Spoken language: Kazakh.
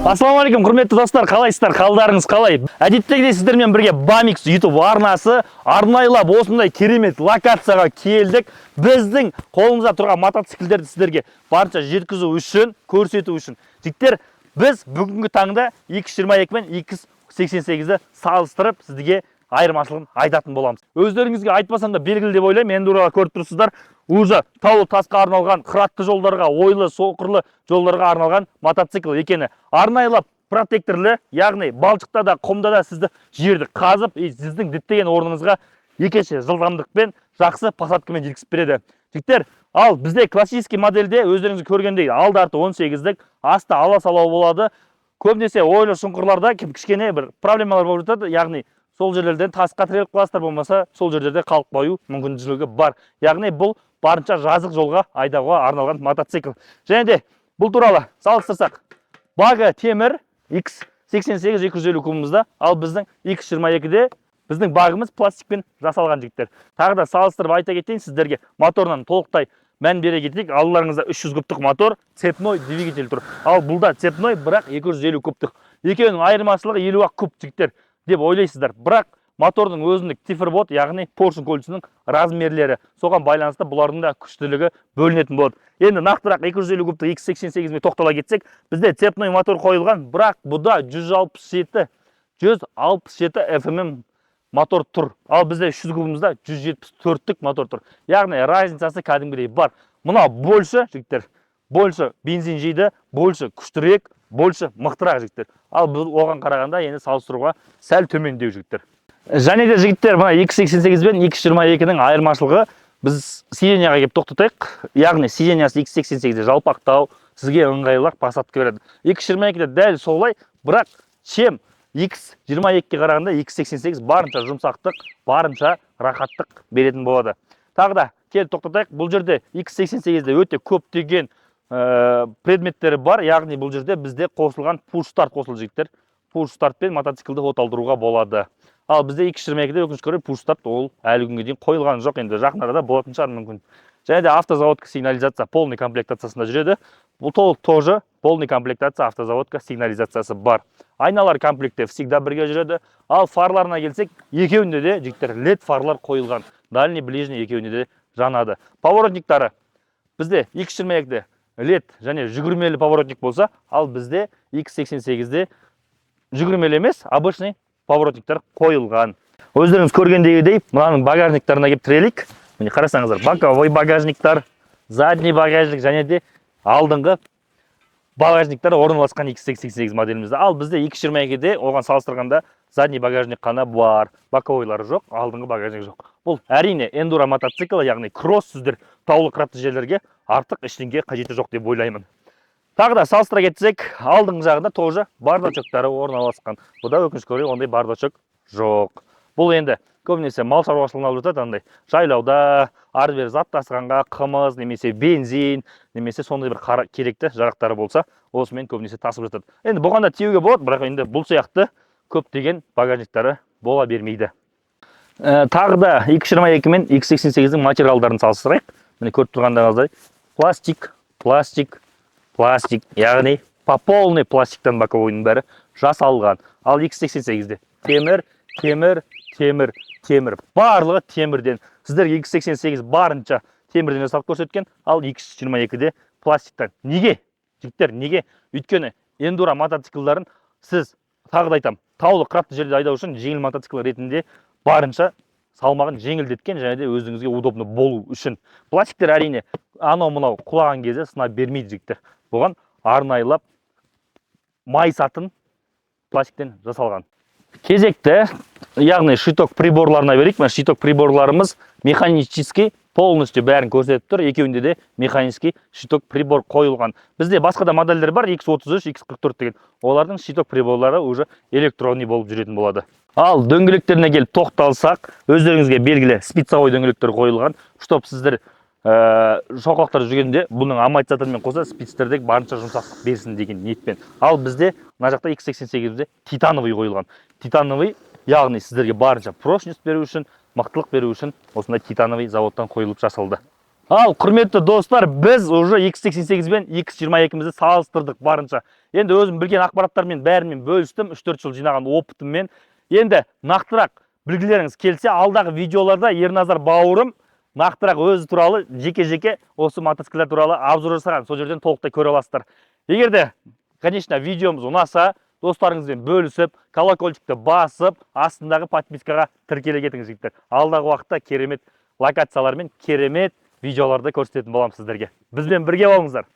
Ассалаумағалейкум, құрметті достар, қалайсыздар, қалдарыңыз қалай? Әдеттегідей сіздермен бірге Bamix YouTube арнасы арнайлап осындай керемет локацияға келдік. Біздің қолымызда тұрған мотоциклдерді сіздерге барынша жеткізу үшін, көрсету үшін. Жігіттер, біз бүгінгі таңда 222 мен 288-ді салыстырып сіздерге айырмашылығын айтатын боламыз. Өздеріңізге айтпасам да белгілі деп ойлаймын, енді орала көріп тұрсыздар. Уже таулы тасқа арналған, қыратты жолдарға, ойлы, соқырлы жолдарға арналған мотоцикл екені. Арнайлап протекторлы, яғни балшықта да, құмда да сізді жерді қазып, сіздің діттеген орныңызға екеше жылдамдықпен жақсы посадкамен жеткізіп береді. Жігіттер, ал бізде классический модельде өздеріңіз көргендей алды арты 18-дік, асты ала салау болады. Көбінесе ойлы шұңқырларда кішкене бір проблемалар болып жатады, яғни сол жерлерден тасқа тіреліп қаласыздар, болмаса сол жерлерде қалып қою мүмкіншілігі бар. Яғни бұл барынша жазық жолға айдауға арналған мотоцикл. Және де бұл туралы салыстырсақ, багы темір X88-250 кубымызда, ал біздің X22-де біздің багымыз пластикпен жасалған. жігіттер. Тағы да салыстырып айта кетейін сіздерге, моторынан толықтай мән бере кетейік. Алдыларыңызда 300 кубтық мотор, цепной двигатель тұр. Ал бұлда цепной, бірақ 250 кубтық. Екеуінің айырмашылығы 50 куб, жігіттер, деп ойлайсыздар. Бірақ мотордың өзіндік циферблат, яғни поршень көлшісінің размерлері, соған байланысты бұлардың да күштілігі бөлінетін болады. Енді нақтырақ 250 кубтық X88-ге тоқтала кетсек, бізде цепной мотор қойылған, бірақ бұда 167 FMM мотор тұр. Ал бізде 300 кубымызда 174-тік мотор тұр. Яғни разницасы кәдімгідей бар. Мына больше, жігіттер, больше бензин жейді, больше күштірек, больше мықтырақ, жігіттер. Ал бұл оған қарағанда енді салыстыруға сәл төмендеу, жігіттер. Және де жігіттер, мына X88 бен X22-ның айырмашылығы, біз сиденияға кеп тоқтатайық. Яғни сидениясы X88-де жалпақтау, сізге ыңғайлылық посадка береді. X22-де дәл солай, бірақ чем X22-ге қарағанда X88 барынша жұмсақтық, барынша рахаттық беретін болады. Тағы да келіп тоқтатайық. Бұл жерде X88-де өте көптеген предметтері бар. Яғни бұл жерде бізде қосылған push-start қосылды, жігіттер. Push-stартпен мотоциклді оталдыруға болады. Ал бізде X22-де өкінішке орай push-start ол әлі күнге дейін қойылған жоқ, енді жақын арада болатын шығар мүмкін. Және де автозаводка сигнализация полный комплектациясында жүреді. Бұл толық тоже полный комплектация автозаводка сигнализациясы бар. Айналар комплекте всегда бірге жүреді. Ал фарларына келсек, екеуінде де жігіттер LED фарлар қойылған. Дальний, ближний екеуінде де жанады. Поворотниктары бізде X22-де LED және жүгірмелі поворотник болса, ал бізде X88-де жүгірмелі емес, обычный поворотниктар қойылған. Өздеріңіз көргендегідей, мынаның багажниктарына кеп тірелейік. Міне қарасаңыздар, боковой багажниктар, задний багажник және де алдыңғы багажниктар орналасқан X88 моделімізде. Ал бізде X22-де оған салыстырғанда задний багажник қана бар, боковойлары жоқ, алдыңғы багажник жоқ. Бұл әрине эндуро мотоцикл, яғни кросс сіздер таулы қыратты жерлерге артық ештеңеге қажеті жоқ деп ойлаймын. Тағы да салыстыра кетсек, алдыңғы жағында тоже бардачоктары орналасқан. Бұда өкінішке орай ондай бардачок жоқ. Бұл енді көбінесе мал шаруашылығына алып жатады, андай жайлауда, ары-бері зат тасығанға қымыз, немесе бензин, немесе сондай бір керекті жарақтары болса, осымен көбінесе тасып жатады. Енді бұған да тиеуге болады, бірақ енді бұл сияқты көптеген багажниктары бола бермейді. Тағы да X22 мен X88-дің материалдарын салыстырайық. Міне көріп тұрғандағыздай пластик, яғни по полный пластиктан боковойның бәрі жасалған. Ал X88-де темір, темір. Барлығы темірден. Сіздерге 288 барынша темірден жасалып көрсеткен, ал 222-де пластиктан. Неге? Жігіттер, неге? Өйткені эндуро мотоциклдарын сіз, тағы да айтам, таулы қырақты жерде айдау үшін жеңіл мотоцикл ретінде барынша салмағын жеңілдеткен, және де өзіңізге удобны болу үшін. Пластиктер әрине анау мынау құлаған кезде сына бермейді, жігіттер. Бұған арнайылап майысатын пластиктен жасалған. Кезекті, яғни щиток приборларына берейік. Щиток приборларымыз механический, полностью бәрін көрсетіп тұр. Екеуінде де механический щиток прибор қойылған. Бізде басқа да модельдер бар, X33, X44 деген. Олардың щиток приборлары уже электронный болып жүретін болады. Ал дөңгелектеріне келіп тоқталсақ, өздеріңізге белгілі спицовой дөңгелектер қойылған. Чтоб сіздер шоқлақтар жүргенде бұның амортизатормен қоса спицтердегі барынша жұмсақтық берсін деген ниетпен. Ал бізде мына жақта X88-де титановый қойылған. Титановый, яғни сіздерге барынша прочность беру үшін, мықтылық беру үшін осындай титановый заводтан қойылып жасалды. Ал құрметті достар, біз уже X88 бен X22-мізді салыстырдық барынша. Енді өзім білген ақпараттармен бәрімен бөлістім, 3-4 жыл жинаған опытыммен. Енді нақтырақ білгілеріңіз келсе, алдағы видеоларда Ерназар бауырым нақтырақ өзі туралы жеке-жеке осы мотоциклдар туралы обзор жасаған. Сол жерден толықтай көре аласыздар. Егер де, конечно, видеомыз ұнаса, достарыңызбен бөлісіп, колокольчикті басып, астындағы подпискаға тіркеле кетіңіз, жігіттер. Алдағы уақытта керемет локациялар мен керемет видеоларды көрсететін боламыз сіздерге. Бізбен бірге болыңыздар.